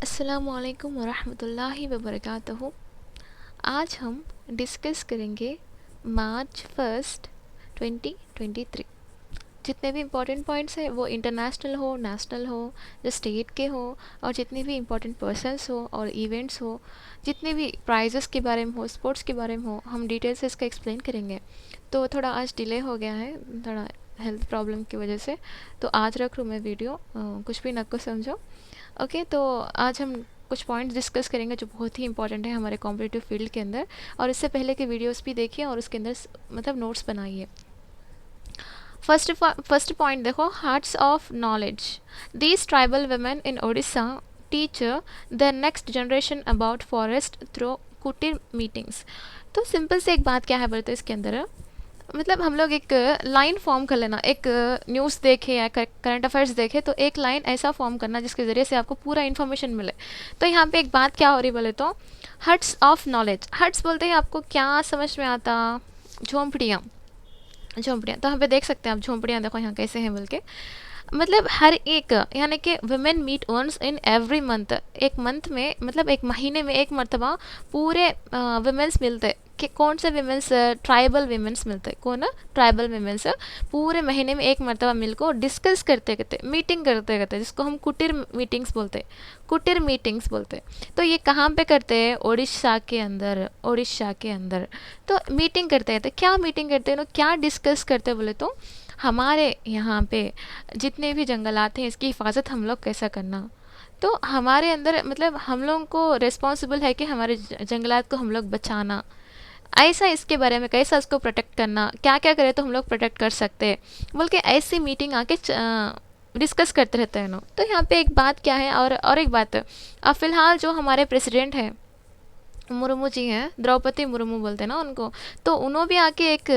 अस्सलामुअलैकुम वरहमतुल्लाहि वबरकातुहू। आज हम डिस्कस करेंगे मार्च 1 2023। जितने भी इम्पोर्टेंट पॉइंट्स हैं वो इंटरनेशनल हो, नेशनल हो, जो स्टेट के हो, और जितने भी इम्पोर्टेंट पर्सन्स हो और इवेंट्स हो, जितने भी प्राइजेस के बारे में हो, स्पोर्ट्स के बारे में हो, हम डिटेल से इसका एक्सप्लेन करेंगे। तो थोड़ा आज डिले हो गया है, थोड़ा हेल्थ प्रॉब्लम की वजह से। तो आज रख लूँ मैं वीडियो, कुछ भी न को समझो। ओके, तो आज हम कुछ पॉइंट्स डिस्कस करेंगे जो बहुत ही इंपॉर्टेंट है हमारे कॉम्पिटिटिव फील्ड के अंदर। और इससे पहले के वीडियोस भी देखिए और उसके अंदर मतलब नोट्स बनाइए। फर्स्ट पॉइंट देखो, hearts of knowledge. These tribal women in Odisha teach the next generation about forest through कुटीर मीटिंग्स। तो सिंपल से एक बात क्या है बोलते इसके अंदर, मतलब हम लोग एक लाइन फॉर्म कर लेना, एक न्यूज़ देखे या करंट अफेयर्स देखे तो एक लाइन ऐसा फॉर्म करना जिसके ज़रिए से आपको पूरा इन्फॉर्मेशन मिले। तो यहाँ पे एक बात क्या हो रही बोले तो, हट्स ऑफ नॉलेज। हट्स बोलते हैं आपको क्या समझ में आता, झोंपड़ियाँ। झोंपड़ियाँ तो यहाँ पे देख सकते हैं आप, झोंपड़ियाँ देखो यहाँ कैसे हैं बोल के। मतलब हर एक, यानी कि women meet once in every month, एक मंथ में मतलब एक महीने में एक मरतबा पूरे वुमेन्स मिलते। कि कौन से विमेंस, ट्राइबल विमेंस मिलते, कौन ट्राइबल विमेंस पूरे महीने में एक मरतबा मिलकर डिस्कस करते करते, मीटिंग करते करते, जिसको हम कुटीर मीटिंग्स बोलते, कुटीर मीटिंग्स बोलते। तो ये कहाँ पे करते हैं, उड़ीसा के अंदर, उड़ीसा के अंदर। तो मीटिंग करते हैं, तो क्या मीटिंग करते हैं, क्या डिस्कस करते बोले तो, हमारे यहाँ पे जितने भी जंगलात हैं इसकी हिफाजत हम लोग कैसा करना। तो हमारे अंदर मतलब हम लोगों को रिस्पॉन्सिबल है कि हमारे जंगलात को हम लोग बचाना, ऐसा इसके बारे में कैसा उसको प्रोटेक्ट करना, क्या क्या करें तो हम लोग प्रोटेक्ट कर सकते हैं बोल के ऐसी मीटिंग आके डिस्कस करते रहते हैं लोग। तो यहाँ पे एक बात क्या है, और एक बात, अब फिलहाल जो हमारे प्रेसिडेंट हैं मुर्मू जी हैं, द्रौपदी मुर्मू बोलते हैं ना उनको। तो उन्होंने भी आके एक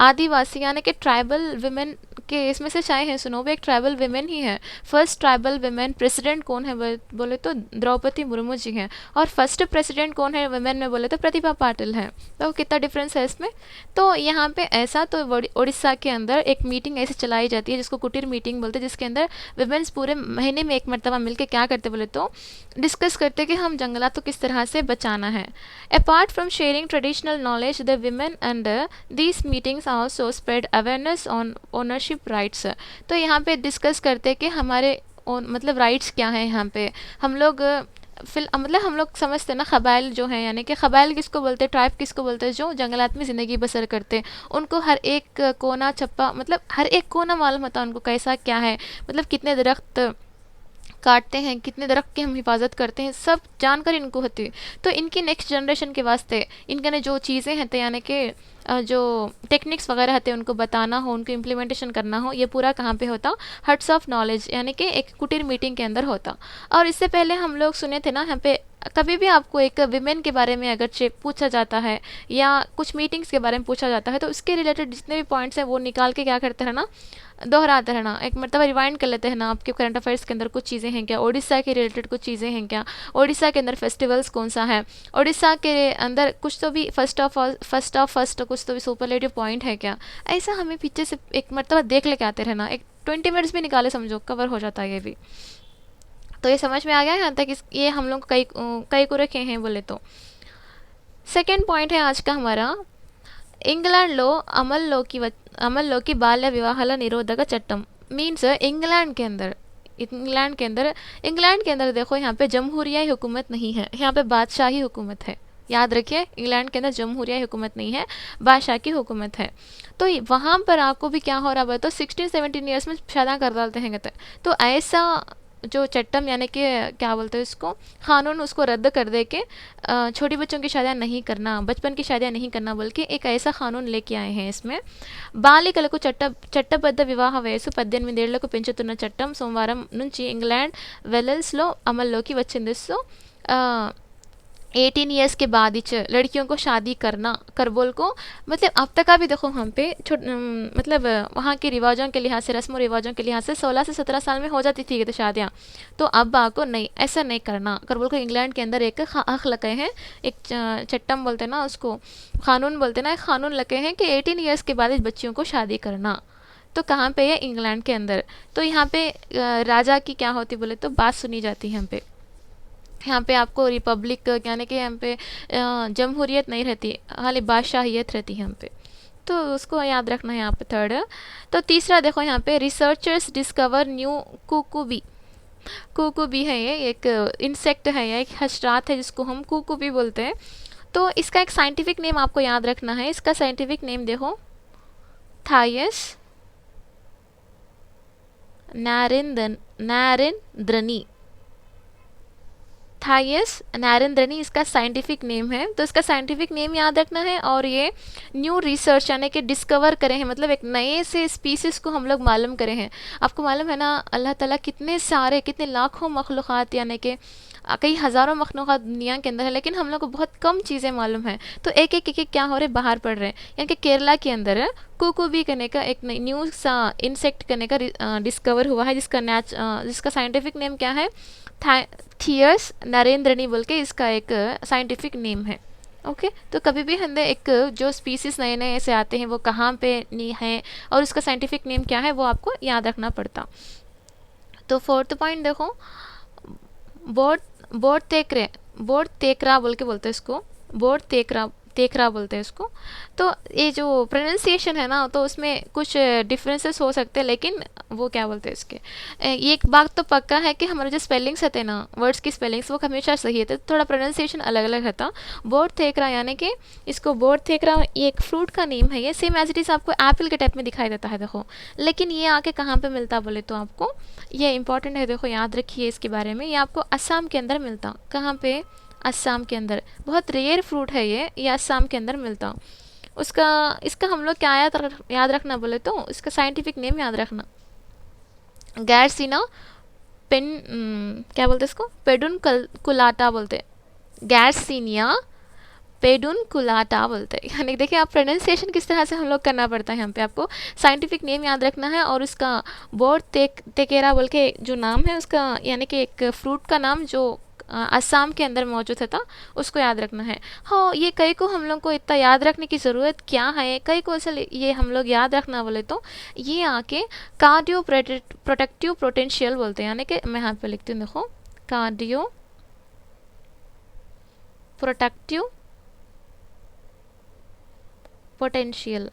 आदिवासी यानी कि ट्राइबल वुमेन के इसमें से चाहे हैं, सुनो भी एक ट्राइबल वुमेन ही है। फर्स्ट ट्राइबल वुमेन प्रेसिडेंट कौन है बोले तो द्रौपदी मुर्मू जी हैं। और फर्स्ट प्रेसिडेंट कौन है वुमेन में बोले तो प्रतिभा पाटिल है। तो कितना डिफरेंस है इसमें। तो यहाँ पे ऐसा, तो उड़ीसा के अंदर एक मीटिंग ऐसे चलाई जाती है जिसको कुटीर मीटिंग बोलते हैं, जिसके अंदर वुमेन्स पूरे महीने में एक मरतबा मिलकर क्या करते बोले तो डिस्कस करते कि हम जंगलात को किस तरह से बचाना है। Apart from sharing traditional knowledge, the women and these meetings also spread awareness on ownership rights। तो यहाँ पे डिस्कस करते कि हमारे मतलब राइट्स क्या हैं यहाँ पे। हम लोग फिर मतलब हम लोग समझते हैं ना, क़बाइल जो हैं, यानी कि क़बाइल किसको बोलते हैं, ट्राइब किसको बोलते हैं, जो जंगलात में ज़िंदगी बसर करते हैं। उनको हर एक कोना छप्पा, मतलब हर एक कोना मालूम होता है उनको कैसा क्या है, मतलब कितने दरख्त काटते हैं, कितने दरख्त की हम हिफाजत करते हैं, सब जानकारी इनको होती है। तो इनकी नेक्स्ट जनरेशन के वास्ते इनके ने जो चीज़ें हैं, यानी कि जो टेक्निक्स वगैरह होते हैं उनको बताना हो, उनको इम्प्लीमेंटेशन करना हो, ये पूरा कहाँ पे होता, हट्स ऑफ नॉलेज यानी कि एक कुटीर मीटिंग के अंदर होता। और इससे पहले हम लोग सुने थे ना, यहाँ पे कभी भी आपको एक विमेन के बारे में अगर पूछा जाता है या कुछ मीटिंग्स के बारे में पूछा जाता है, तो उसके रिलेटेड जितने भी पॉइंट्स हैं वो निकाल के क्या करते हैं ना, दोहराते रहना, एक मरतबा रिवाइंड कर लेते हैं ना, आपके करंट अफेयर्स के अंदर कुछ चीज़ें हैं क्या, उड़ीसा के रिलेटेड कुछ चीज़ें हैं क्या, उड़ीसा के अंदर फेस्टिवल्स कौन सा है, उड़ीसा के अंदर कुछ तो भी फर्स्ट कुछ तो भी सुपरलेटिव पॉइंट है क्या। ऐसा हमें पीछे से एक मरतबा देख लेके आते रहना, एक 20 मिनट्स भी निकाले समझो कवर हो जाता है ये भी। तो ये समझ में आ गया यहाँ तक, ये हम लोग कई को रखे हैं बोले तो। सेकेंड पॉइंट है आज का हमारा, ఇంగ్లాండ్లో అమల్లోకి బాల్య వివాహాల నిరోధక चट्टम। मीन्स इंग्लैंड के अंदर, इंग्लैंड के अंदर देखो यहाँ पे जमहूरिया हुकूमत नहीं है, यहाँ पे बादशाही हुकूमत है। याद रखिए, इंग्लैंड के अंदर जमहूरिया हुकूमत नहीं है, बादशाह की हुकूमत है। तो वहाँ पर आपको भी क्या हो रहा है, तो 16-17 ईयर्स में शादी कर डालते हैं कहते। तो ऐसा जो चट्टम यानी कि क्या बोलते हैं इसको, कानून, उसको रद्द कर दे के छोटी बच्चों की शादियाँ नहीं करना, बचपन की शादियाँ नहीं करना बोल के एक ऐसा कानून लेके आए हैं। इसमें బాలికలకు చట్టబద్ధ వివాహ వయసు 18 ఏళ్లకు పెంచుతున్న చట్టం సోమవారం నుంచి ఇంగ్లాండ్ వెల్స్లో అమల్లోకి వచ్చింది। సో 18 ईयर्स के बाद ही लड़कियों को शादी करना कर बोल को, मतलब अब तक का भी देखो हम पे मतलब वहाँ के रिवाजों के लिहाज से, रस्म रिवाजों के लिहाज से 16 से 17 साल में हो जाती थी तो शादियाँ। तो अब आपको नहीं, ऐसा नहीं करना कर बोल को इंग्लैंड के अंदर एक हक लगे हैं, एक चट्टम बोलते हैं ना उसको, कानून बोलते ना, एक कानून लगे हैं कि 18 ईयर्स के बाद इस बच्चियों को शादी करना। तो कहाँ पे है, इंग्लैंड के अंदर। तो यहाँ पे राजा की क्या होती बोले तो बात सुनी जाती है यहाँ पे। यहाँ पे आपको रिपब्लिक यानी कि यहाँ पे जमहूरियत नहीं रहती, खाली बादशाहियत रहती है यहाँ पे, तो उसको याद रखना है यहाँ पे थर्ड। तो तीसरा देखो यहाँ पे रिसर्चर्स डिस्कवर न्यू कुकुबी। कुकुबी है ये एक इंसेक्ट है, ये एक हशरात है जिसको हम कुकुबी बोलते हैं। तो इसका एक साइंटिफिक नेम आपको याद रखना है। इसका साइंटिफिक नेम देखो, थायस नारेंद्रनी। थायस नारेंद्रनी इसका साइंटिफिक नेम है। तो इसका साइंटिफिक नेम याद रखना है। और ये न्यू रिसर्च यानी कि डिस्कवर करे हैं, मतलब एक नए से स्पीसीज़ को हम लोग मालूम करे हैं। आपको मालूम है ना, अल्लाह ताला कितने सारे, कितने लाखों मखलूक़ात यानी कि कई हज़ारों मखलूक़ात दुनिया के अंदर है, लेकिन हम लोग को बहुत कम चीज़ें मालूम है। तो एक एक क्या हो रहे बाहर पड़ रहे हैं। यानी कि केरला के अंदर है कुकुबी करने का एक न्यू सा इंसेक्ट करने का डिस्कवर हुआ है, जिसका साइंटिफिक नेम क्या है, थियस नरेंद्रनी बोल के इसका एक साइंटिफिक नेम है। ओके तो कभी भी हमें एक जो स्पीसीज़ नए नए ऐसे आते हैं वो कहाँ पे नहीं है और उसका साइंटिफिक नेम क्या है वो आपको याद रखना पड़ता। तो फोर्थ पॉइंट देखो, बोर्ड बोर्ड तेकरा बोल के बोलते हैं इसको, बोर्ड तेकरा तेकरा बोलते हैं इसको। तो ये जो प्रोनाउंसिएशन है ना, तो उसमें कुछ डिफरेंसेस हो सकते हैं, लेकिन वो क्या बोलते हैं इसके, ये एक बात तो पक्का है कि हमारे जो स्पेलिंग्स रहते हैं ना, वर्ड्स की स्पेलिंग्स वो हमेशा सही है, तो थोड़ा प्रोनाउंसिएशन अलग अलग रहता। बोर्ड थेकरा यानी कि इसको बोर्ड थेकरा, ये एक फ्रूट का नेम है, ये सेम एज इट इज़ आपको एप्पल के टाइप में दिखाई देता है देखो। लेकिन ये आके कहाँ पर मिलता बोले तो आपको ये इंपॉर्टेंट है, देखो याद रखिए इसके बारे में। ये आपको असम के अंदर मिलता। कहाँ पे? असम के अंदर। बहुत रेयर फ्रूट है ये असम के अंदर मिलता। उसका इसका हम लोग क्या याद रखना बोले तो इसका साइंटिफिक नेम याद रखना, गैरसीना क्या बोलते हैं इसको, पेडुन कुलाटा बोलते, गैरसीनिया पेडुन कुलाटा बोलते हैं। यानी देखिए आप प्रोनाउंसिएशन किस तरह से हम लोग करना पड़ता है। यहाँ पे आपको साइंटिफिक नेम याद रखना है और उसका बोर्ड तेकेरा बोल के जो नाम है उसका, यानी कि एक फ्रूट का नाम जो असम के अंदर मौजूद था, उसको याद रखना है। हाँ, ये कई को हम लोग को इतना याद रखने की ज़रूरत क्या है, कई को असल ये हम लोग याद रखना बोले तो ये आके कार्डियो प्रोटेक्टिव पोटेंशियल बोलते हैं। यानी कि मैं यहाँ पे लिखती हूँ देखो, कार्डियो प्रोटेक्टिव पोटेंशियल,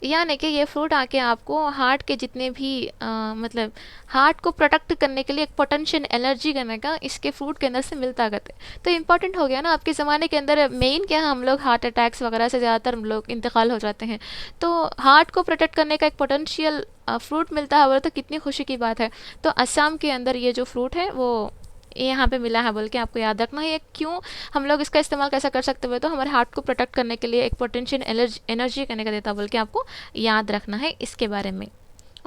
यानी कि ये फ्रूट आके आपको हार्ट के जितने भी मतलब हार्ट को प्रोटेक्ट करने के लिए एक पोटेंशियल एनर्जी करने का इसके फ्रूट के अंदर से मिलता है। तो इम्पॉर्टेंट हो गया ना, आपके ज़माने के अंदर मेन क्या है, हम लोग हार्ट अटैक्स वगैरह से ज़्यादातर लोग इंतकाल हो जाते हैं। तो हार्ट को प्रोटेक्ट करने का एक पोटेंशियल फ्रूट मिलता है बोले तो कितनी खुशी की बात है। तो असम के अंदर ये जो फ्रूट है वो यहाँ पे मिला है बोल के आपको याद रखना है। क्यों हम लोग इसका इस्तेमाल कैसा कर सकते हुए, तो हमारे हार्ट को प्रोटेक्ट करने के लिए एक पोटेंशियल एनर्जी करने का देता बोल के आपको याद रखना है इसके बारे में।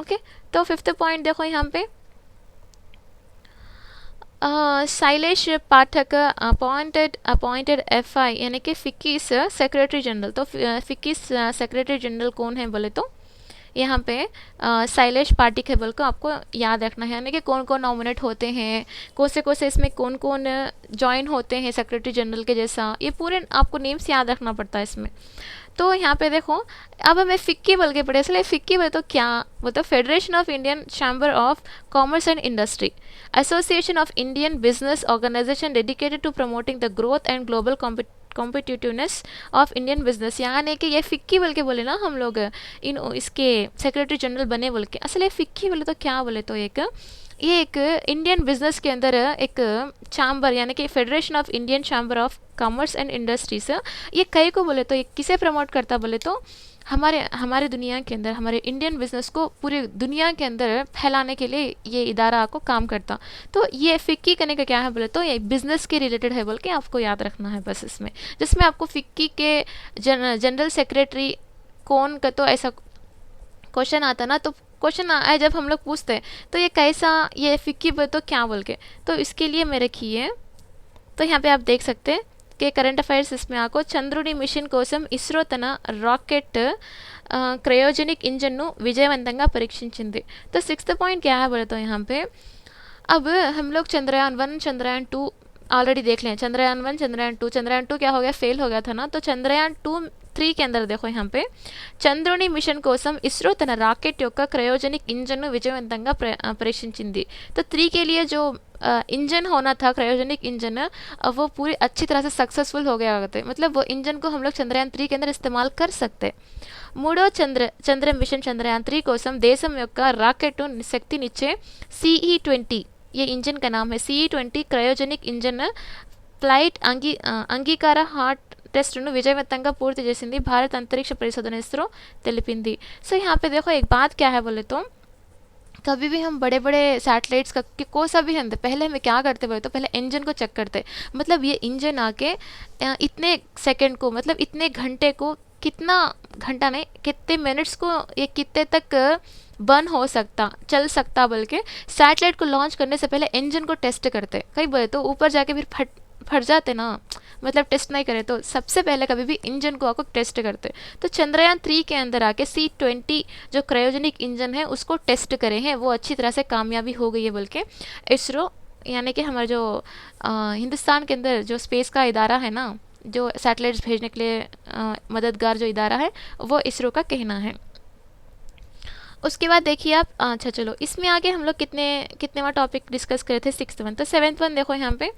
ओके तो फिफ्थ पॉइंट देखो यहाँ पे, शैलेश पाठक अपॉइंटेड FI यानी कि फिक्कीस सेक्रेटरी जनरल। तो फिक्कीस सेक्रेटरी जनरल कौन है बोले तो यहाँ पे शैलेश पाठक है बोल को आपको याद रखना है। यानी कि कौन कौन नॉमिनेट होते हैं, कौन से इसमें कौन कौन ज्वाइन होते हैं सेक्रेटरी जनरल के जैसा, ये पूरे आपको नेम्स याद रखना पड़ता है इसमें। तो यहाँ पे देखो, अब हमें फिक्की बोल के पढ़े, इसलिए फिक्की बोले तो क्या, वो तो federation of Indian chamber of commerce and industry, association of Indian business organisation dedicated to promoting the growth and global competitiveness of Indian business. यानी कि ये फिक्की बोल के बोले ना हम लोग, इसके सेक्रेटरी जनरल बने बोल के, असल ये फिक्की बोले तो क्या बोले तो ये एक इंडियन बिजनेस के अंदर एक चैम्बर यानी कि federation of Indian chamber of commerce and industries, ये कई को बोले तो ये किसे प्रमोट करता बोले तो हमारे दुनिया के अंदर हमारे इंडियन बिजनेस को पूरी दुनिया के अंदर फैलाने के लिए ये इदारा आपको काम करता। तो ये फिक्की करने का क्या है बोले तो ये बिजनेस के रिलेटेड है बोल के आपको याद रखना है बस इसमें, जिसमें आपको फिक्की के जनरल सेक्रेटरी कौन का, तो ऐसा क्वेश्चन आता ना, तो क्वेश्चन आए जब हम लोग पूछते हैं तो ये कैसा, ये फिक्की बोले तो क्या बोल के, तो इसके लिए मैं रखिए। तो यहाँ पे आप देख सकते हैं कि करंट अफेयर्स इसमें आपको చంద్రుడి మిషన్ కోసం ఇస్రో తన రాకెట్ క్రయోజెనిక్ ఇంజన్ను విజయవంతంగా పరీక్షించింది। तो सिक्स्थ पॉइंट क्या है बोले तो यहाँ पे, अब हम लोग चंद्रयान 1 चंद्रयान 2 ऑलरेडी देख लें। चंद्रयान 1 चंद्रयान 2 क्या हो गया, फेल हो गया था ना, तो चंद्रयान 2 3 के अंदर देखो यहाँ पे చంద్రుని మిషన్ కోసం ఇస్రో తన రాకెట్ యొక్క క్రయోజనిక్ ఇంజన్ను విజయవంతంగా परीक्षिंచింది। तो 3 के लिए जो इंजन होना था क्रायोजेनिक इंजन, वो पूरी अच्छी तरह से सक्सेसफुल हो गया होते, मतलब वो इंजन को हम लोग चंद्रयान 3 के अंदर इस्तेमाल कर सकते। మూడో చంద్ర మిషన్ చంద్రయాన్ 3 కోసం దేశం యొక్క రాకెట్ శక్తినిచ్చే CE-20, ये इंजन का नाम है CE-20 క్రయోజనిక్ ఇంజన్ ఫ్లైట్ అంగీకార హాట్ टेस्टను విజయవంతంగా పూర్తి చేసింది భారత అంతరిక్ష పరిశోధన ఇస్రో తెలిపింది। सो यहाँ पे देखो एक बात क्या है बोले तो कभी भी हम बड़े बड़े सैटेलाइट्स का कोई सा भी हम पहले हमें क्या करते बोले तो पहले इंजन को चेक करते, मतलब ये इंजन आके इतने सेकंड को, मतलब इतने घंटे को, कितना घंटा नहीं कितने मिनट्स को ये कितने तक बर्न हो सकता, चल सकता, बल्कि सैटेलाइट को लॉन्च करने से पहले इंजन को टेस्ट करते। कई बोले तो ऊपर जाके फिर फट जाते ना, मतलब टेस्ट नहीं करे, तो सबसे पहले कभी भी इंजन को आपको टेस्ट करते। तो चंद्रयान 3 के अंदर आके C-20 जो क्रायोजेनिक इंजन है उसको टेस्ट करे हैं, वो अच्छी तरह से कामयाबी हो गई है बल्कि इसरो, यानी कि हमारा जो हिंदुस्तान के अंदर जो स्पेस का इदारा है ना, जो सैटेलाइट्स भेजने के लिए मददगार जो इदारा है, वो इसरो का कहना है। उसके बाद देखिए आप, अच्छा चलो इसमें आगे हम लोग कितनेवा टॉपिक डिस्कस करे थे, 6th वन। तो 7th वन देखो यहाँ पे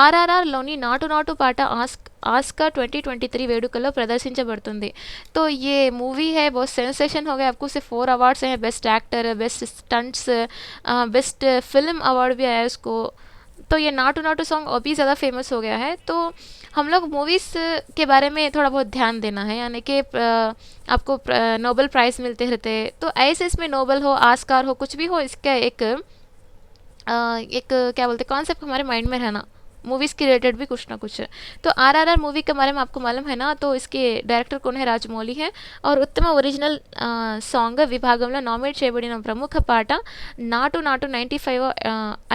RRRలోని నాటు నాటు పాట ఆస్కార్ 2023 వేడుకల్లో ప్రదర్శించబడుతుంది। तो ये मूवी है बहुत सेंसेशन हो गया, आपको सिर्फ 4 अवार्ड्स हैं, best actor, best stunts, best film award भी आया उसको। तो ये नाटू नाटू सॉन्ग अभी ज़्यादा फेमस हो गया है। तो हम लोग मूवीज़ के बारे में थोड़ा बहुत ध्यान देना है, यानी कि आपको नोबेल प्राइज़ मिलते रहते, तो ऐसे इसमें नोबेल हो, आस्कार हो, कुछ भी हो, इसका एक क्या बोलते कॉन्सेप्ट हमारे माइंड में रहना, मूवीज़ के रिलेटेड भी कुछ ना कुछ। तो RRR मूवी के बारे में आपको मालूम है ना, तो इसके డైరెక్టర్ कौन है, రాజమౌళి है। और उत्तम ఒరిజినల్ సాంగ్ విభాగంలో నామినేట్ చేయబడిన ప్రముఖ పాట నాటు నాటు 95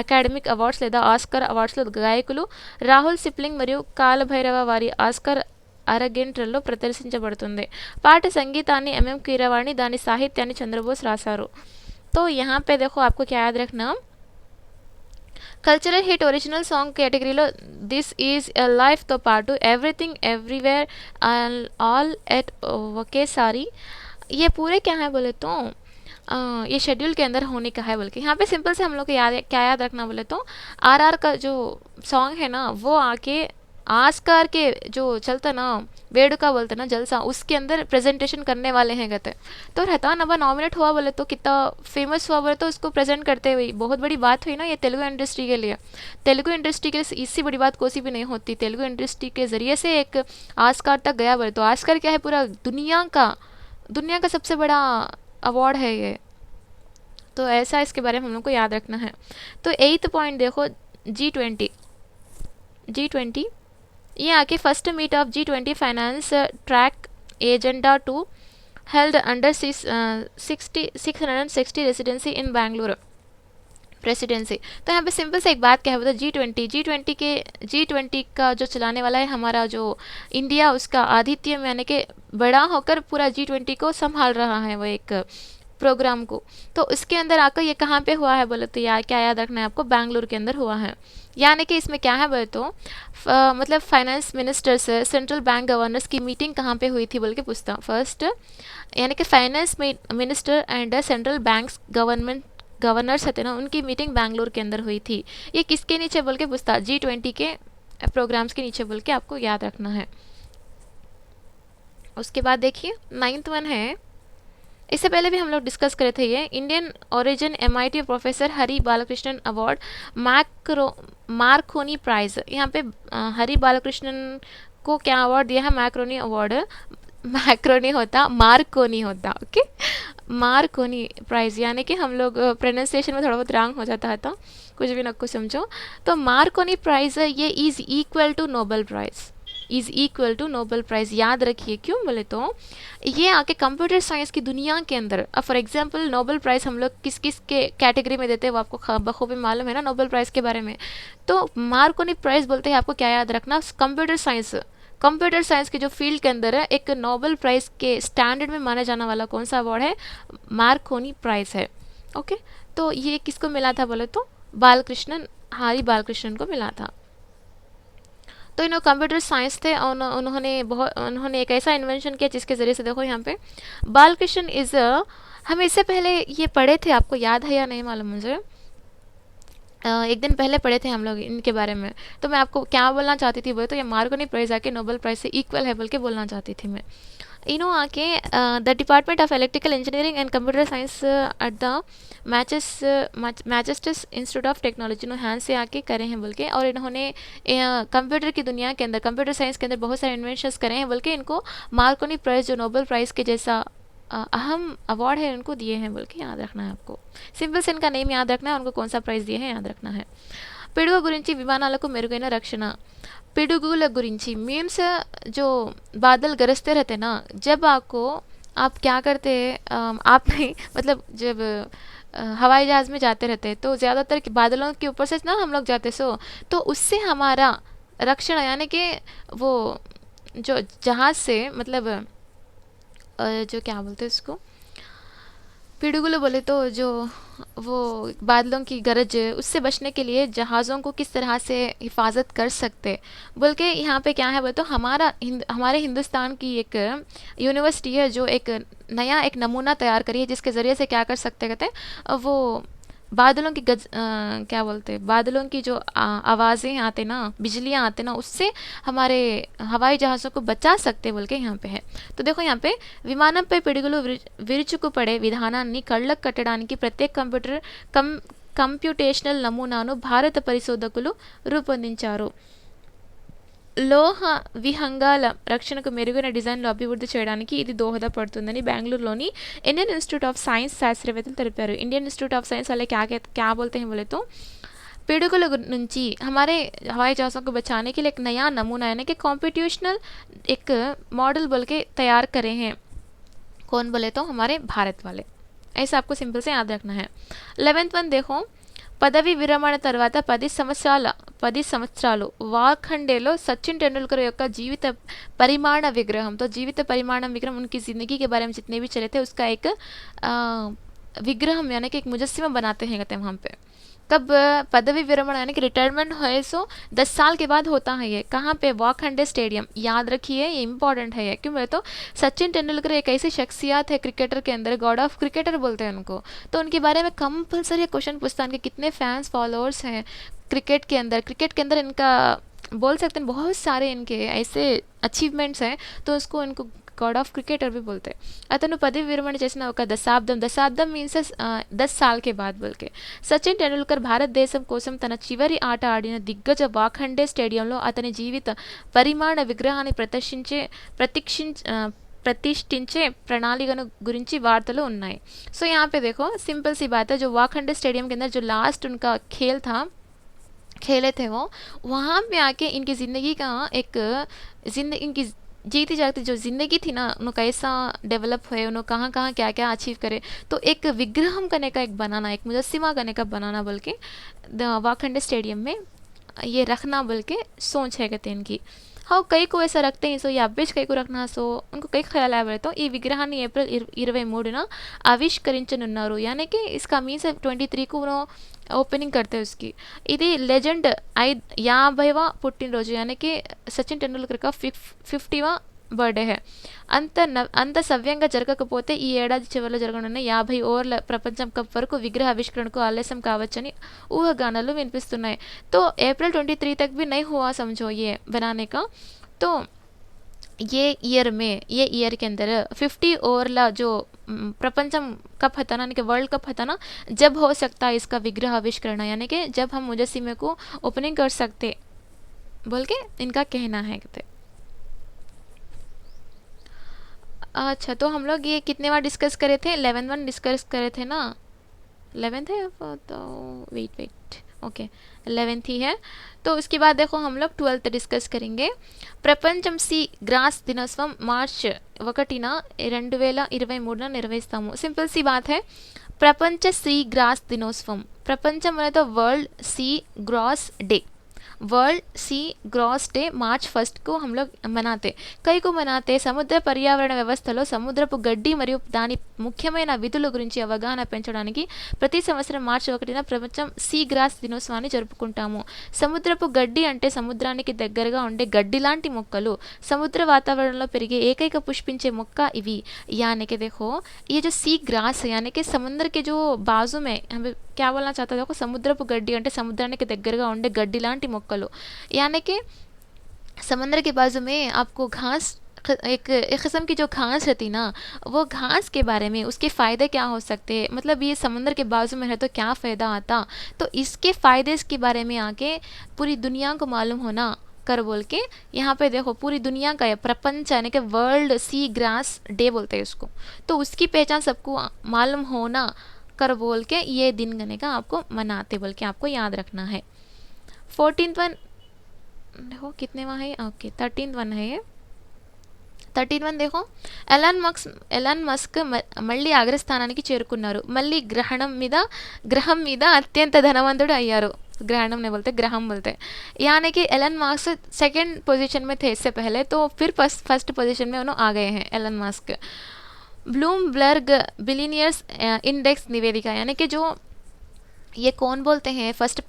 అకాడమిక్ అవార్డ్స్ లేదా ఆస్కార్ అవార్డ్స్లో గాయకులు రాహుల్ సిప్లింగ్ మరియు కాలభైరవ వారి ఆస్కార్ అరగంటల్లో ప్రదర్శించబడుతుంది। పాట సంగీతాన్ని MM కీరవాణి, దాని సాహిత్యాన్ని చంద్రబోస్ రాశారు। तो यहाँ पे देखो आपको क्या याद रखना, కల్చరల్ హిట్ ఒరిజినల్ సాంగ్ కేటగిరీలో దిస్ ఈజ్ ఎ లైఫ్తో పాటు ఎవ్రీథింగ్ ఎవ్రీవేర్ ఆల్ एट ఒకేసారి, ये पूरे क्या है बोले तो ये शेड्यूल के अंदर होने का है, बल्कि यहाँ पे सिंपल से हम लोग को क्या याद रखना बोले तो RR का जो सॉन्ग है ना, वो आके आस्कार के जो चलता ना वेडुका बोलते ना जलसा, उसके अंदर प्रेजेंटेशन करने वाले हैं कहते। तो रहता नवा नॉमिनेट हुआ बोले तो कितना फेमस हुआ बोले तो उसको प्रेजेंट करते हुए बहुत बड़ी बात हुई ना ये तेलुगु इंडस्ट्री के लिए। तेलुगु इंडस्ट्री के लिए इससे बड़ी बात कोई भी नहीं होती, तेलुगु इंडस्ट्री के ज़रिए से एक आस्कार तक गया बोले तो आस्कार क्या है, पूरा दुनिया का सबसे बड़ा अवार्ड है ये। तो ऐसा इसके बारे में हम लोग को याद रखना है। तो 8th पॉइंट देखो G20 ये आके first meet of G20 finance track agenda 2 held under 660 residency in Bangalore presidency. तो यहाँ पे सिंपल से एक बात क्या है बता, G20 का जो चलाने वाला है हमारा जो इंडिया, उसका आतिथ्य यानी कि बड़ा होकर पूरा G20 को संभाल रहा है वो एक प्रोग्राम को। तो उसके अंदर आकर ये कहाँ पे हुआ है बोले तो यार क्या याद रखना है आपको, बैंगलोर के अंदर हुआ है। यानी कि इसमें क्या है बोले तो मतलब finance ministers, central bank governors की मीटिंग कहाँ पे हुई थी बोल के पूछता हूँ फर्स्ट, यानी कि finance minister and central banks governors थे ना, उनकी मीटिंग बैंगलोर के अंदर हुई थी। ये किसके नीचे बोल के पूछता, G20 के प्रोग्राम्स के नीचे बोल के आपको याद रखना है। उसके बाद देखिए 9th वन है, इससे पहले भी हम लोग डिस्कस करे थे, ये Indian origin MIT professor Hari Balakrishnan award Marconi prize. यहाँ पे हरि बालकृष्णन को क्या अवार्ड दिया है, मैक्रोनी अवार्ड, मैक्रोनी होता मार्कोनी होता, ओके, मार्कोनी प्राइज़, यानी कि हम लोग प्रोनाउंसिएशन में थोड़ा बहुत रॉन्ग हो जाता है, तो कुछ भी ना कुछ समझो। तो मार्कोनी प्राइज़ ये is equal to Nobel prize, is equal to Nobel prize, याद रखिए। क्यों बोले तो ये आके कंप्यूटर साइंस की दुनिया के अंदर, फॉर एग्जांपल नोबेल प्राइज़ हम लोग किस किस के कैटेगरी में देते हैं वो आपको बखूबी मालूम है ना नोबेल प्राइज़ के बारे में। तो मार्कोनी प्राइज़ बोलते हैं, आपको क्या याद रखना, कंप्यूटर साइंस के जो फील्ड के अंदर है एक नोबेल प्राइज़ के स्टैंडर्ड में माना जाने वाला कौन सा अवार्ड है, मार्कोनी प्राइज़ है, ओके। तो ये किसको मिला था बोले तो हरि बालकृष्णन को मिला था। तो इन्होंने कंप्यूटर साइंस थे और उन्होंने एक ऐसा इन्वेंशन किया जिसके ज़रिए से देखो यहाँ पे बालकृष्ण इज़ अ, हम इससे पहले ये पढ़े थे, आपको याद है या नहीं मालूम मुझे। एक दिन पहले पढ़े थे हम लोग इनके बारे में। तो मैं आपको क्या बोलना चाहती थी बोले तो ये मार्कोनी प्राइज़ आके नोबेल प्राइज़ से इक्वल है बोल के बोलना चाहती थी मैं। इन्हों आके the department of electrical engineering and computer science at the Massachusetts institute of technology नो हैंड से आके करे हैं बोल के, और इन्होंने कंप्यूटर की दुनिया के अंदर कंप्यूटर साइंस के अंदर बहुत सारे इन्वेंशंस करे हैं बोल के इनको मार्कोनी प्राइज़ जो नोबेल प्राइज़ के जैसा अहम अवार्ड है उनको दिए हैं बोल के याद रखना है आपको। సింపుల్ से इनका नेम याद रखना है, उनको कौन सा प्राइज़ दिए हैं याद रखना है। పిడుగు గురించి విమానాలకు మెరుగైన రక్షణ। पिडुगुल गुरिंची मीन्स जो बादल गरजते रहते ना, जब आपको आप क्या करते हैं, आप नहीं मतलब जब हवाई जहाज़ में जाते रहते हैं तो ज़्यादातर बादलों के ऊपर से ना हम लोग जाते सो, तो उससे हमारा रक्षण यानी कि वो जो जहाज़ से मतलब जो क्या बोलते हैं उसको पिडुगुल बोले तो जो वो बादलों की गरज उससे बचने के लिए जहाज़ों को किस तरह से हिफाजत कर सकते बोल के यहाँ पे क्या है बोले तो हमारे हिंदुस्तान की एक यूनिवर्सिटी है जो एक नया एक नमूना तैयार करी है जिसके ज़रिए से क्या कर सकते कहते हैं वो बादलों की क्या बोलते हैं बादलों की जो आवाज़ें आते ना, बिजलियाँ आते ना, उससे हमारे हवाई जहाज़ों को बचा सकते बोल के यहाँ पे है। तो देखो यहाँ पे విమానంపై పిడుగులు విరుచుకుపడే విధానాన్ని కళ్ళకు కట్టడానికి ప్రత్యేక కంప్యూటేషనల్ నమూనాను భారత పరిశోధకులు రూపొందించారు। లోహ విహంగాల రక్షణకు మెరుగైన డిజైన్లు అభివృద్ధి చేయడానికి ఇది దోహదపడుతుందని బెంగళూరులోని इंडियन इंस्टीट्यूट ऑफ साइंस శాస్త్రవేత్తలు తెలిపారు। इंडियन इंस्टीट्यूट ऑफ साइंस वाले क्या बोलते हैं बोले तो पिडुगुल నుంచి हमारे हवाई जहाज़ों को बचाने के लिए एक नया नमूना यानी कि कॉम्पिटिशनल एक मॉडल बोल के तैयार करे हैं। कौन बोले तो हमारे भारत वाले। ऐसा आपको सिंपल से याद रखना है। 11th वन देखो పదవి విరమణ తర్వాత 10 సంవత్సరాలు వాఖండేలో सचिन तेंदुलकर యొక్క జీవిత పరిమాణ విగ్రహం, तो जीवित परिमाण विग्रह उनकी ज़िंदगी के बारे में जितने भी चले थे उसका एक विग्रहम यानी कि एक मुजस्सिमा बनाते हैं कहते हैं वहाँ पे। कब पदवी विरमण यानी कि रिटायरमेंट है सो 10 साल के बाद होता है ये। कहाँ पे? वाखंडे स्टेडियम। याद रखिए ये इंपॉर्टेंट है। क्यों बोले तो सचिन तेंदुलकर एक ऐसी शख्सियत है क्रिकेटर के अंदर, गॉड ऑफ क्रिकेटर बोलते हैं उनको, तो उनके बारे में कंपलसरी क्वेश्चन पूछता है कि कितने फैंस फॉलोअर्स हैं क्रिकेट के अंदर इनका बोल सकते हैं बहुत सारे इनके ऐसे अचीवमेंट्स हैं, तो उसको इनको गॉड ऑफ क्रिकेटर भी बोलते हैं। అతను పదవి విరమణ చేసిన ఒక దశాబ్దం మీన్స్ 10 साल के बाद बोल के సచిన్ టెండూల్కర్ భారతదేశం కోసం తన చివరి ఆట ఆడిన దిగ్గజ వాఖండే స్టేడియంలో అతని జీవిత పరిమాణ విగ్రహాన్ని प्रतिष्ठिंचे प्रणालिगण गुरिंची वार्तలు ఉన్నాయి। सो यहाँ पे देखो सिंपल सी बात है, जो वाखंडे स्टेडियम के अंदर जो लास्ट उनका खेले थे वो वहाँ पे आके इनकी ज़िंदगी का एक इनकी जीती जागती जो ज़िंदगी थी ना उन्होंने कैसा डेवलप हुए, उन्होंने कहाँ कहाँ क्या क्या अचीव करे, तो एक विग्रहम करने का एक बनाना, एक मुजस्सिमा करने का बनाना बोल के वाखंडे स्टेडियम में ये रखना बोल के सोच है कहते हैं इनकी। हाँ कई को ऐसा रखते हैं सो या अभ्यस कई को रखना सो उनको कई ख्याल आया तो ఈ విగ్రహాన్ని ఏప్రిల్ 23న ఆవిష్కరించనున్నారు, यानी कि इसका मीन्स 23 को ओपनिंग करते हैं उसकी। ఇది లెజెండ్ 50వ పుట్టినరోజు यानी कि సచిన్ టెండూల్కర్ का 50वां బర్త్డే है। అంత సవ్యంగా జరగకపోతే ఈ ఏడాది చివరిలో జరగనున్న 50 ఓవర్ల ప్రపంచం కప్ వరకు విగ్రహ ఆవిష్కరణకు ఆలస్యం కావచ్చని ఊహాగానాలు వినిపిస్తున్నాయి। तो अप्रैल 23 तक भी नहीं हुआ समझो ये बनाने का। तो ये ईयर के अंदर 50 ओवरला जो प्रपंचम कप था ना, वर्ल्ड कप था ना, जब हो सकता है इसका विग्रह आविष्करण, यानी कि जब हम मुजस्सिमे को ओपनिंग कर सकते बोल के इनका कहना है कहते। अच्छा तो हम लोग ये कितने बार डिस्कस करे थे? 11 वन डिस्कस करे थे ना, 11th है तो वेट ओके 11th ही है। तो उसके बाद देखो हम लोग 12th डिस्कस करेंगे। ప్రపంచం సి గ్రాస్ దినోత్సవం మార్చ్ 1న 2023న నిర్వహిస్తాము। సింపుల్ सी बात है, ప్రపంచ सी ग्रास दिनोत्सవం, ప్రపంచం అనేది world sea grass day, world sea grass day मार्च 1 को हम लोग మనాతే కైకు మనాతే సముద్ర పర్యావరణ వ్యవస్థలో సముద్రపు గడ్డి మరియు దాని ముఖ్యమైన విధుల గురించి అవగాహన పెంచడానికి ప్రతి సంవత్సరం మార్చి 1న ప్రపంచం సీ గ్రాస్ దినోత్సవాన్ని జరుపుకుంటాము. సముద్రపు గడ్డి అంటే సముద్రానికి దగ్గరగా ఉండే గడ్డి లాంటి మొక్కలు. సముద్ర వాతావరణంలో పెరిగే ఏకైక పుష్పించే మొక్క ఇవి. यानी कि देखो ये जो सी ग्रास है यानी कि समुद्र के जो बाजू में हमें क्या बोलना चाहता है, देखो సముద్రపు గడ్డి అంటే సముద్రానికి దగ్గరగా ఉండే గడ్డి లాంటి మొక్కలు. यानी कि समंदर के बाजू में आपको घास एक किस्म की जो घास रहती ना, वो घास के बारे में उसके फ़ायदे क्या हो सकते हैं, मतलब ये समंदर के बाजू में है तो क्या फ़ायदा आता, तो इसके फ़ायदे के बारे में आके पूरी दुनिया को मालूम होना कर बोल के यहाँ पे देखो पूरी दुनिया का ये प्रपंच यानी कि वर्ल्ड सी ग्रास डे बोलते हैं उसको, तो उसकी पहचान सबको मालूम होना कर बोल के ये दिन गने का आपको मनाते बोल के आपको याद रखना है. 14th वन देखो कितने वहाँ है, ओके 13th वन है ये. 13th వన్ देखो ఎలాన్ మస్క్ మళ్ళీ అగ్రస్థానానికి చేరుకున్నారు. మళ్ళీ గ్రహం మీద అత్యంత ధనవంతుడు అయ్యారు. ग्रहणम नहीं बोलते, ग्रहम बोलते हैं. यानी कि एलन मास्क सेकंड पोजीशन में थे इससे पहले, तो फिर फर्स्ट पोजीशन में उन्होंने आ गए हैं Elon Musk. Bloomberg billionaires index निवेदिका यानी कि जो ये कौन बोलते हैं फर्स्ट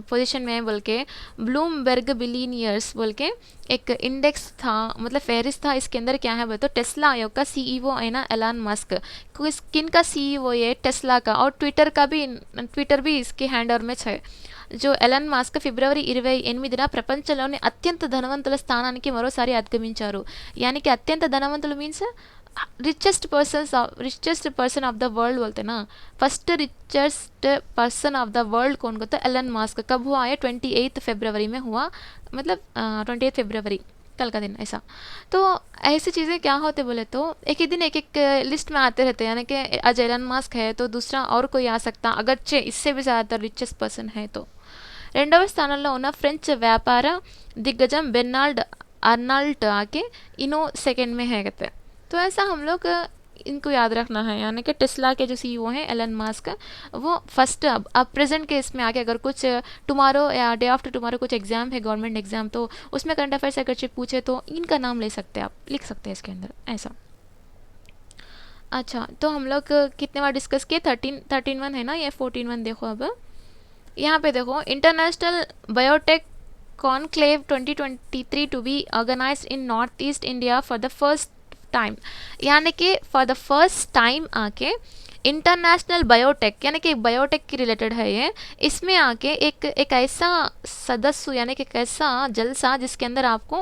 पोजीशन में बोल के, ब्लूमबर्ग बिलियनियर्स बोल के एक इंडेक्स था, मतलब फहरिस्त था. इसके अंदर क्या है बोले तो टेस्ला आयोग का सीईओ है ना एलन मस्क. किन का सीईओ ये टेस्ला का, और ट्विटर भी इसके हैंडर में है. जो ఎలన్ మాస్క్ ఫిబ్రవరి 28న ప్రపంచంలోని అత్యంత ధనవంతుల స్థానానికి మరోసారి అధిగమించారు. यानी कि अत्यंत धनवंतुలు means richest person of the world बोलते ना. First richest person of the world कौन होता है, एलन मास्क. कब हुआ है, 28 फरवरी में हुआ, मतलब 28 फरवरी कल का दिन ऐसा. तो ऐसी चीज़ें क्या होते बोले तो एक ही दिन एक लिस्ट में आते रहते हैं. यानी कि आज एलन मास्क है तो दूसरा और कोई आ सकता, अगरचे इससे भी ज़्यादातर रिचेस्ट पर्सन है. तो రెండవ స్థానంలో ఉన్న ఫ్రెంచ్ వ్యాపార दिग्गजम बेर्नार्ड अर्नाल्ट आके इनो सेकंड में है कहते हैं. तो ऐसा हम लोग इनको याद रखना है. यानी कि टेस्ला के जो सीईओ हैं एलन मास्क, वो फर्स्ट अब प्रेजेंट के इसमें आके अगर कुछ टुमारो या डे आफ्टर टुमारो कुछ एग्ज़ाम है गवर्नमेंट एग्ज़ाम, तो उसमें करंट अफेयर्स अगर पूछे तो इनका नाम ले सकते हैं, आप लिख सकते हैं इसके अंदर ऐसा. अच्छा, तो हम लोग कितने बार डिस्कस किए, 13 है ना, ये 14 वन देखो. अब यहाँ पे देखो international biotech conclave 2023 to be organised in north east India for the first time. यानी कि फॉर द फर्स्ट टाइम आके इंटरनेशनल बायोटेक, यानी कि बायोटेक की रिलेटेड है ये, इसमें आके एक ऐसा सदस्य यानी कि एक ऐसा जलसा जिसके अंदर आपको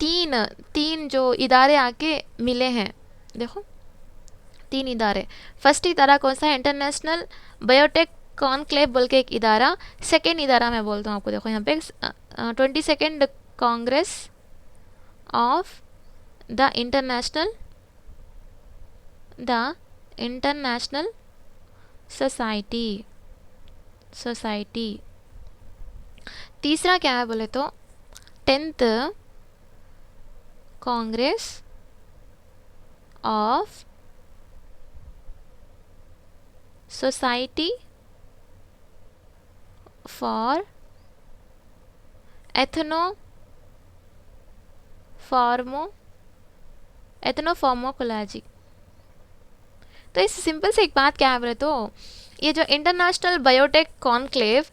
तीन जो इदारे आके मिले हैं. देखो 3 इदारे. फर्स्ट इदारा कौन सा है, इंटरनेशनल बायोटेक कॉन्क्लेव बोल के एक इदारा. सेकेंड इदारा मैं बोलता हूँ आपको, देखो यहाँ पे 22nd congress of the international society. तीसरा क्या है बोले तो 10th congress of society for ethnopharmacology. तो इस सिंपल से एक बात क्या है बोले तो, ये जो international biotech conclave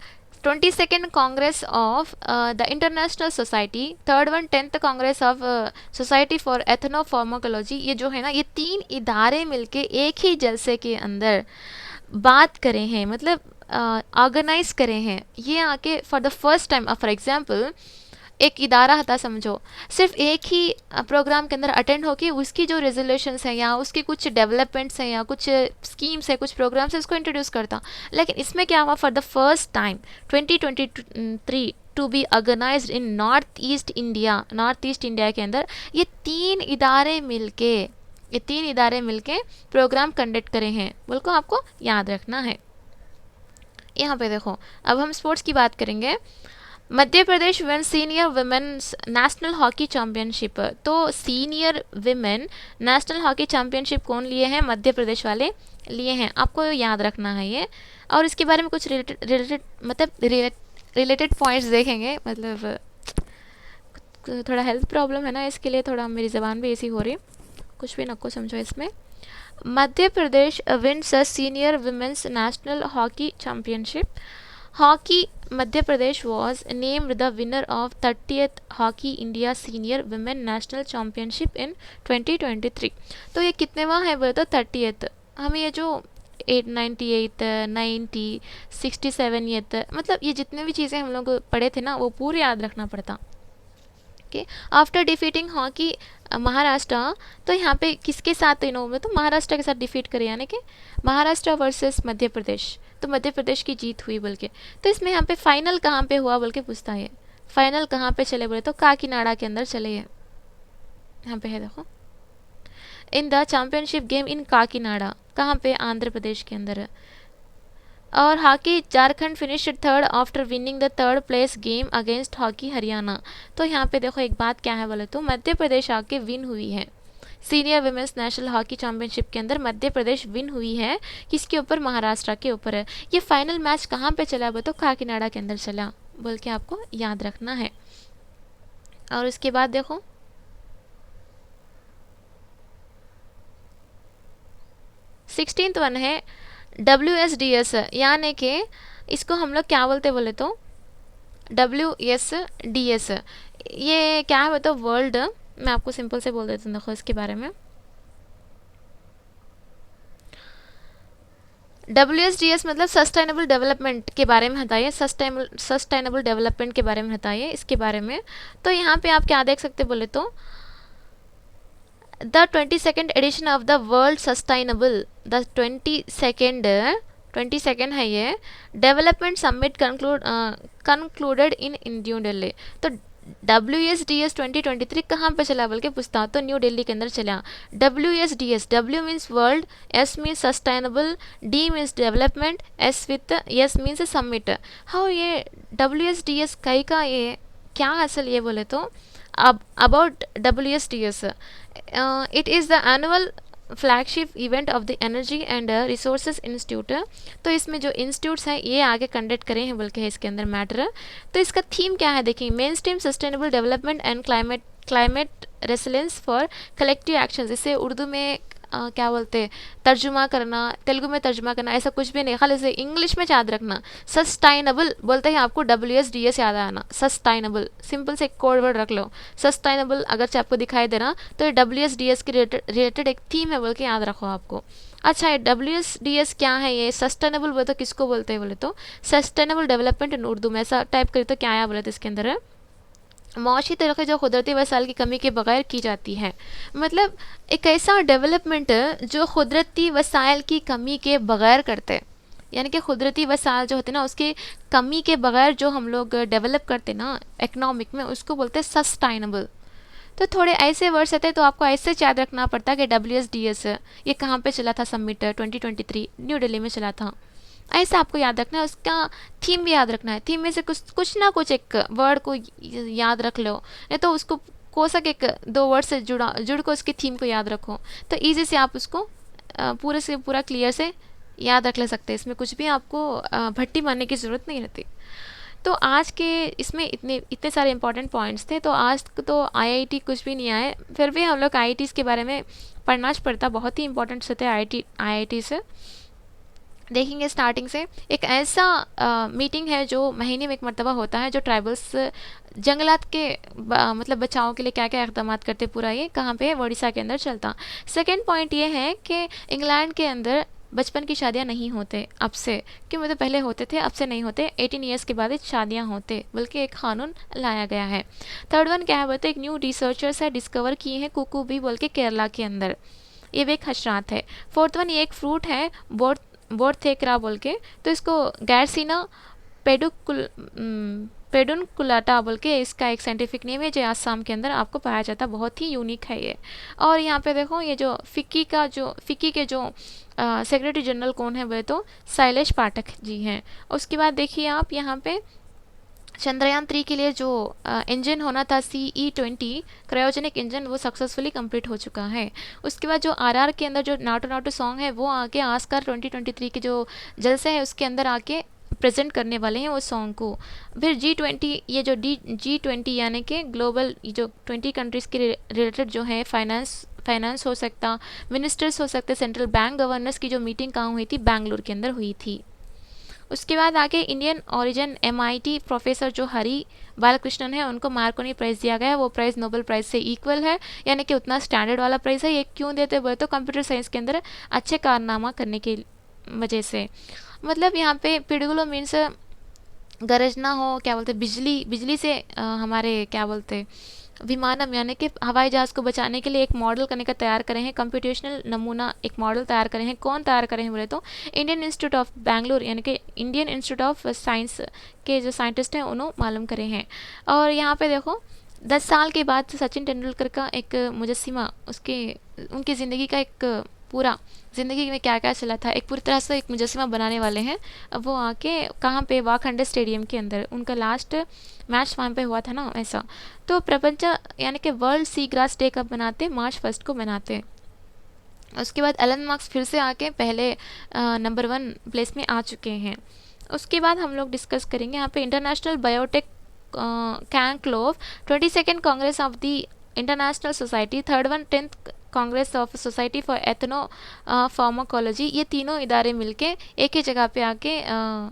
22nd congress of the international society, third one 10th congress of society for ethnopharmacology, ये जो है ना, ये 3 इदारे मिलके एक ही जलसे के अंदर बात करे हैं, मतलब ऑर्गेनाइज करे हैं. ये आके for the first time, for example एक इदारा था समझो, सिर्फ एक ही प्रोग्राम के अंदर अटेंड होके उसकी जो रेजोल्यूशंस हैं या उसकी कुछ डेवलपमेंट्स हैं या कुछ स्कीम्स है, कुछ प्रोग्राम्स है, उसको इंट्रोड्यूस करता. लेकिन इसमें क्या हुआ, for the first time 2023 to be organised in north east India के अंदर ये 3 इदारे मिलके प्रोग्राम कंडक्ट करे हैं. बिल्कुल आपको याद रखना है. यहाँ पे देखो अब हम स्पोर्ट्स की बात करेंगे. Madhya Pradesh women senior women's national hockey championship. तो senior women national hockey championship कौन लिए हैं, मध्य प्रदेश वाले लिए हैं. आपको याद रखना है ये. और इसके बारे में कुछ रिलेटेड मतलब रिलेटेड पॉइंट्स देखेंगे, मतलब थोड़ा हेल्थ प्रॉब्लम है ना, इसके लिए थोड़ा मेरी ज़बान भी ऐसी हो रही है, कुछ भी नको समझो इसमें। Madhya Pradesh wins a senior women's national hockey championship. Hockey Madhya Pradesh was named the winner of 30th hockey India senior women national championship in 2023। तो ये कितनेवा है बोले तो 30th। हमें ये जो 898 90 67th, मतलब ये जितने भी चीज़ें हम लोग पढ़े थे ना वो पूरे याद रखना पड़ता। Okay, after defeating hockey Maharashtra, तो यहाँ पे किसके साथ इन में, तो महाराष्ट्र के साथ डिफीट करे, यानी कि महाराष्ट्र वर्सेस मध्य प्रदेश, तो मध्य प्रदेश की जीत हुई बोल के। तो इसमें यहाँ पे फाइनल कहाँ पे हुआ बोल के पूछता है, फाइनल कहाँ पे चले बोले तो काकीनाडा के अंदर चले हैं, यहाँ पे है देखो, in the championship game in Kakinada, कहाँ पे, आंध्र प्रदेश के अंदर। और hockey Jharkhand finished third after winning the third place game against hockey Haryana. तो यहाँ पे देखो एक बात क्या है बोले तो मध्य प्रदेश आके विन हुई है senior women's national hockey championship के अंदर, मध्य प्रदेश विन हुई है किसके ऊपर, महाराष्ट्र के ऊपर है। ये फाइनल मैच कहाँ पे चला बोले तो काकीनाडा के अंदर चला बोल के आपको याद रखना है। और उसके बाद देखो 16th वन है WSDS, यानी कि इसको हम लोग क्या बोलते बोले तो WSDS, ये क्या है तो वर्ल्ड, मैं आपको सिंपल से बोल देती हूँ, देखो इसके बारे में। WSDS मतलब सस्टेनेबल डेवलपमेंट के बारे में बताइए, सस्टेनेबल डेवलपमेंट के बारे में बताइए इसके बारे में। तो यहाँ पे आप क्या देख सकते बोले तो the 22nd edition of the world sustainable, the 22nd है ये development summit concluded in New Delhi. तो WSDS 2023 कहाँ पे चला बोल के पूछता, तो न्यू दिल्ली के अंदर चला। WSDS, W means world, S means sustainable, D means development, S with S means summit. हाँ, ये WSDS कई का ये क्या असल ये बोले तो about WSDS, it is the annual flagship event of the energy and resources institute. तो इसमें जो इंस्टीट्यूट्स हैं ये आगे कंडक्ट करे हैं बोल के है इसके अंदर मैटर। तो इसका थीम क्या है देखिए, mainstream sustainable development and climate resilience for collective actions. इसे उर्दू में क्या बोलते हैं तर्जुमा करना, तेलुगु में तर्जुमा करना, ऐसा कुछ भी नहीं, खाली इसे इंग्लिश में याद रखना। सस्टेनेबल बोलते ही आपको WSDS याद आना, सस्टेनेबल सिंपल से एक कोड वर्ड रख लो, सस्टेनेबल अगर से आपको दिखाई दे रहा तो ये WSDS के रिलेटेड एक थीम है बोल के याद रखो आपको। अच्छा, ये WSDS क्या है, ये सस्टेनेबल बोले तो किसको बोलते हैं बोले तो सस्टेनेबल डेवलपमेंट इन उर्दू में ऐसा टाइप करें तो क्या आया बोले तो इसके अंदर है मौशी तरीके जो कुदरती वसाइल की कमी के बगैर की जाती है। मतलब एक ऐसा डेवलपमेंट जो कुदरती वसाइल की कमी के बगैर करते हैं, यानी कि कुदरती वसाइल जो होते हैं ना उसके कमी के बगैर जो हम लोग डेवलप करते ना इकोनॉमिक में, उसको बोलते हैं सस्टेनेबल। तो थोड़े ऐसे वर्ड्स आते हैं तो आपको ऐसे याद रखना पड़ता है कि WSDS ये कहाँ पे चला था, समिट 2023 न्यू दिल्ली में चला था, ऐसा आपको याद रखना है। उसका थीम भी याद रखना है, थीम में से कुछ ना कुछ एक वर्ड को याद रख लो, नहीं तो उसको कोसक एक दो वर्ड से जुड़ को उसकी थीम को याद रखो, तो ईजी से आप उसको पूरे से पूरा क्लियर से याद रख ले सकते हैं। इसमें कुछ भी आपको भट्टी मारने की ज़रूरत नहीं रहती। तो आज के इसमें इतने सारे इंपॉर्टेंट पॉइंट्स थे। तो आज तो IIT कुछ भी नहीं आए, फिर भी हम लोग IITs के बारे में पढ़ना पड़ता, बहुत ही इंपॉर्टेंट होते हैं IIT से। देखेंगे स्टार्टिंग से एक ऐसा मीटिंग है जो महीने में एक मरतबा होता है, जो ट्राइबल्स जंगलात के मतलब बचाव के लिए क्या क्या इकदाम करते, पूरा ये कहाँ पे है, उड़ीसा के अंदर चलता। सेकेंड पॉइंट ये है कि इंग्लैंड के अंदर बचपन की शादियां नहीं होते अब से, क्यों मतलब पहले होते थे अब से नहीं होते, 18 ईयर्स के बाद शादियां होते बल्कि एक कानून लाया गया है। थर्ड वन क्या है बोलते, एक न्यू रिसर्चर्स है डिस्कवर किए हैं कुकू भी बोल के केरला के अंदर, ये भी एक हशरात है। फोर्थ वन ये एक फ्रूट है बोर्थेकरा बोल के, तो इसको गैरसीना पेडुनकुलाटा बोल के इसका एक साइंटिफिक नेम है, जो आसाम के अंदर आपको पाया जाता है, बहुत ही यूनिक है ये। और यहाँ पे देखो ये जो फिक्की के जो सेक्रेटरी जनरल कौन है बोले तो शैलेश पाठक जी हैं। उसके बाद देखिए आप यहाँ पे चंद्रयान 3 के लिए जो इंजन होना था CE-20 क्रायोजेनिक इंजन, वो सक्सेसफुली कंप्लीट हो चुका है। उसके बाद जो RR के अंदर जो नाटो नाटो सॉन्ग है वो आके आस्कर 2023 के जो जलसे है उसके अंदर आके प्रेजेंट करने वाले हैं वो सॉन्ग को। फिर G20, ये जो G20 यानी कि ग्लोबल जो 20 कंट्रीज़ के रिलेटेड जो है फाइनेंस हो सकता, मिनिस्टर्स हो सकते, सेंट्रल बैंक गवर्नर्स की जो मीटिंग कहाँ हुई थी, बैंगलोर के अंदर हुई थी। उसके बाद आगे इंडियन ओरिजिन MIT प्रोफेसर जो हरी बालकृष्णन है उनको मार्कोनी प्राइज़ दिया गया है। वो प्राइज़ नोबेल प्राइज़ से इक्वल है, यानी कि उतना स्टैंडर्ड वाला प्राइज़ है। ये क्यों देते बोले तो कंप्यूटर साइंस के अंदर अच्छे कारनामा करने की वजह से। मतलब यहाँ पे पिडुगुलो मीन्स गरजना हो, क्या बोलते, बिजली से हमारे क्या बोलते विमानम यानी कि हवाई जहाज़ को बचाने के लिए एक मॉडल करने का तैयार करे हैं, कंप्यूटेशनल नमूना एक मॉडल तैयार करे हैं। कौन तैयार करे हैं बोले तो इंडियन इंस्टीट्यूट ऑफ बैंगलोर यानी कि इंडियन इंस्टीट्यूट ऑफ साइंस के जो साइंटिस्ट हैं उन्होंने मालूम करे हैं। और यहाँ पे देखो 10 साल के बाद सचिन तेंदुलकर का एक मुजस्सिमा, उसके उनकी ज़िंदगी का एक पूरा ज़िंदगी में क्या क्या चला था एक पूरी तरह से एक मुजस्सिमा बनाने वाले हैं। अब वो आके कहाँ पे, वाखंडे स्टेडियम के अंदर उनका लास्ट मैच वहाँ पे हुआ था ना, ऐसा। तो प्रपंच यानी कि वर्ल्ड सी ग्रास डे कब मनाते हैं, March 1 को मनाते हैं। उसके बाद एलन मार्क्स फिर से आके पहले नंबर 1 प्लेस में आ चुके हैं। उसके बाद हम लोग डिस्कस करेंगे यहाँ पे international biotech conclave, 22nd congress of the international society, 3rd one 10th congress of society for ethnopharmacology. ये तीनों इदारे मिलके एक ही जगह पे आके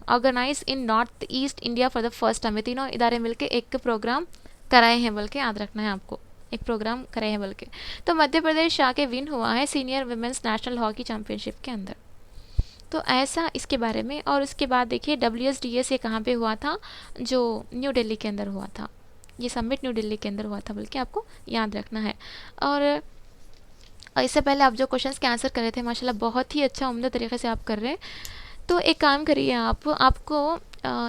organise in north east India for the first time. ये तीनों इदारे मिलके एक प्रोग्राम कराए हैं, बल्कि याद रखना है आपको, एक प्रोग्राम कराए हैं बल्कि। तो मध्य प्रदेश आके विन हुआ है senior women's national hockey championship के अंदर। तो ऐसा इसके बारे में। और उसके बाद देखिए WSDS ये कहाँ पे हुआ था, जो न्यू दिल्ली के अंदर हुआ था। ये समिट न्यू दिल्ली के अंदर हुआ था, बल्कि आपको याद रखना है। और इससे पहले आप जो क्वेश्चंस के आंसर कर रहे थे माशाल्लाह बहुत ही अच्छा उम्दा तरीके से आप कर रहे हैं। तो एक काम करिए, आपको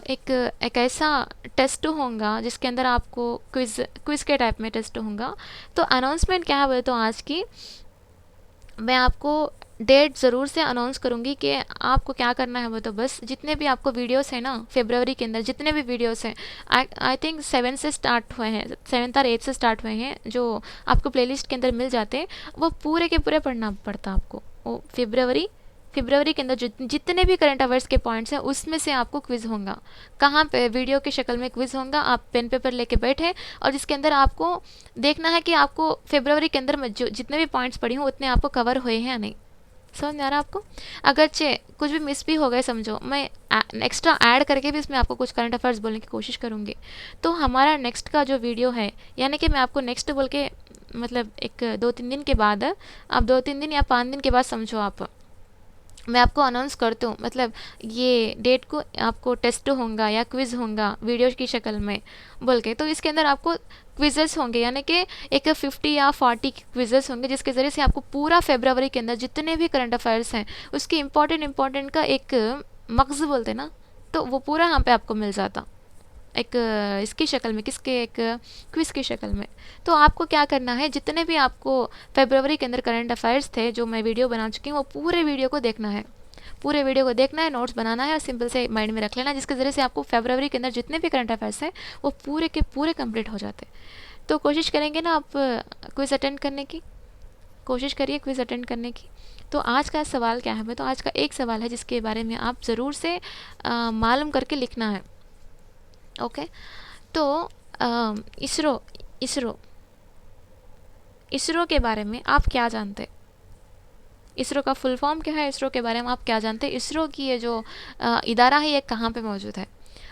एक ऐसा टेस्ट होगा जिसके अंदर आपको क्विज़ के टाइप में टेस्ट होगा। तो अनाउंसमेंट क्या है बोले तो आज की मैं आपको डेट ज़रूर से अनाउंस करूँगी कि आपको क्या करना है। वो तो बस जितने भी आपको वीडियोस हैं ना फरवरी के अंदर, जितने भी वीडियोस हैं, आई थिंक 7 से स्टार्ट हुए हैं, 7 और 8 से स्टार्ट हुए हैं, जो आपको प्लेलिस्ट के अंदर मिल जाते हैं, वो पूरे के पूरे पढ़ना पड़ता आपको। वो फरवरी के अंदर जितने भी करंट अफेयर्स के पॉइंट्स हैं उसमें से आपको क्विज़ होगा। कहाँ पे, वीडियो की शक्ल में क्विज़ होगा। आप पेन पेपर लेके बैठे और जिसके अंदर आपको देखना है कि आपको फरवरी के अंदर जो जितने भी पॉइंट्स पढ़ी हूँ उतने आपको कवर हुए हैं या नहीं। समझ में आ रहा है आपको? अगरचे कुछ भी मिस भी हो गए समझो, मैं एक्स्ट्रा ऐड करके भी इसमें आपको कुछ करंट अफेयर्स बोलने की कोशिश करूँगी। तो हमारा नेक्स्ट का जो वीडियो है, यानी कि मैं आपको नेक्स्ट बोल के मतलब एक 2-3 दिन के बाद, आप 2-3 दिन या 5 दिन के बाद समझो, आप मैं आपको अनाउंस करती हूँ, मतलब ये डेट को आपको टेस्ट होगा या क्विज़ होगा वीडियो की शक्ल में बोल के। तो इसके अंदर आपको क्विज़ेस होंगे, यानी कि एक 50 या 40 क्विज़ेस होंगे, जिसके ज़रिए से आपको पूरा फरवरी के अंदर जितने भी करंट अफेयर्स हैं उसकी इम्पॉर्टेंट का एक मगज़ बोलते ना, तो वो पूरा यहाँ पे आपको मिल जाता एक इसकी शक्ल में, किसके, एक क्विज़ की शक्ल में। तो आपको क्या करना है, जितने भी आपको फरवरी के अंदर करंट अफेयर्स थे जो मैं वीडियो बना चुकी हूँ, वो पूरे वीडियो को देखना है, पूरे वीडियो को देखना है, नोट्स बनाना है और सिंपल से माइंड में रख लेना, जिसके ज़रिए से आपको फरवरी के अंदर जितने भी करंट अफेयर्स हैं वो पूरे के पूरे कंप्लीट हो जाते। तो कोशिश करेंगे ना आप क्विज़ अटेंड करने की, कोशिश करिए क्विज़ अटेंड करने की। तो आज का सवाल क्या है, तो आज का एक सवाल है जिसके बारे में आप ज़रूर से मालूम करके लिखना है। ओके, तो इसरो के बारे में आप क्या जानते हैं? इसरो का फुल फॉर्म क्या है, इसरो के बारे में आप क्या जानते हैं? इसरो की ये जो इदारा है ये कहाँ पे मौजूद है?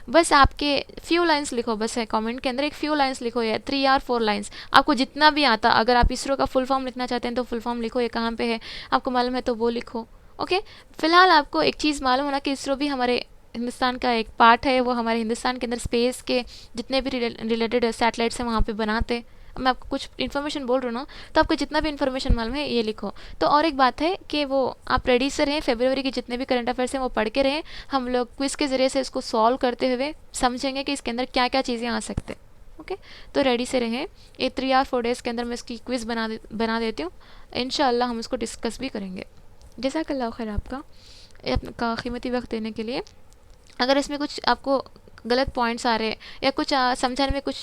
बस आपके फ्यू लाइंस लिखो, बस है कमेंट के अंदर एक फ्यू लाइंस लिखो, या 3 या 4 लाइंस, आपको जितना भी आता। अगर आप इसरो का फुल फॉर्म लिखना चाहते हैं तो फुल फॉर्म लिखो, ये कहाँ पे है आपको मालूम है तो वो लिखो। ओके, फिलहाल आपको एक चीज़ मालूम होना कि इसरो भी हमारे हिंदुस्तान का एक पार्ट है। वो हमारे हिंदुस्तान के अंदर स्पेस के जितने भी रिलेटेड सैटेलाइट्स हैं वहाँ पे बनाते। मैं आपको कुछ इन्फॉर्मेशन बोल रहा हूँ ना, तो आपको जितना भी इन्फॉर्मेशन मालूम है ये लिखो। तो और एक बात है कि वो आप रेडी से रहें, फरवरी के जितने भी करंट अफेयर्स हैं वो पढ़ के रहें। हम लोग क्विज़ के ज़रिए से इसको सॉल्व करते हुए समझेंगे कि इसके अंदर क्या क्या चीज़ें आ सकते हैं। ओके, तो रेडी से रहें। ये 3 या 4 डेज़ के अंदर मैं इसकी क्विज़ बना देती हूँ। इंशाअल्लाह हम इसको डिस्कस भी करेंगे। जज़ाकल्लाह खैर आपका कीमती वक्त देने के लिए। अगर इसमें कुछ आपको गलत पॉइंट्स आ रहे हैं या कुछ समझाने में कुछ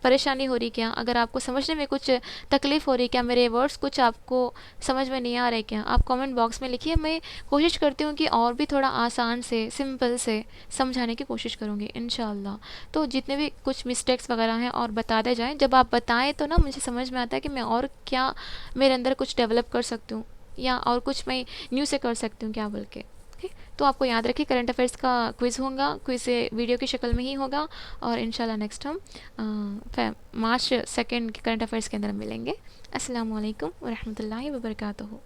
परेशानी हो रही क्या, अगर आपको समझने में कुछ तकलीफ़ हो रही क्या, मेरे वर्ड्स कुछ आपको समझ में नहीं आ रहे क्या, आप कमेंट बॉक्स में लिखिए। मैं कोशिश करती हूँ कि और भी थोड़ा आसान से सिंपल से समझाने की कोशिश करूँगी इंशाल्लाह। तो जितने भी कुछ मिस्टेक्स वगैरह हैं और बताते जाएं, जब आप बताएं तो ना मुझे समझ में आता है कि मैं और क्या मेरे अंदर कुछ डेवलप कर सकती हूँ, या और कुछ मैं न्यू से कर सकती हूँ क्या बोल के। ओके, तो आपको याद रखिए करंट अफेयर्स का क्विज़ होगा, क्विज़ वीडियो की शक्ल में ही होगा, और इंशाल्लाह नेक्स्ट हम मार्च 2 के करंट अफेयर्स के अंदर मिलेंगे। अस्सलाम वालेकुम व रहमतुल्लाहि व बरकातुहू।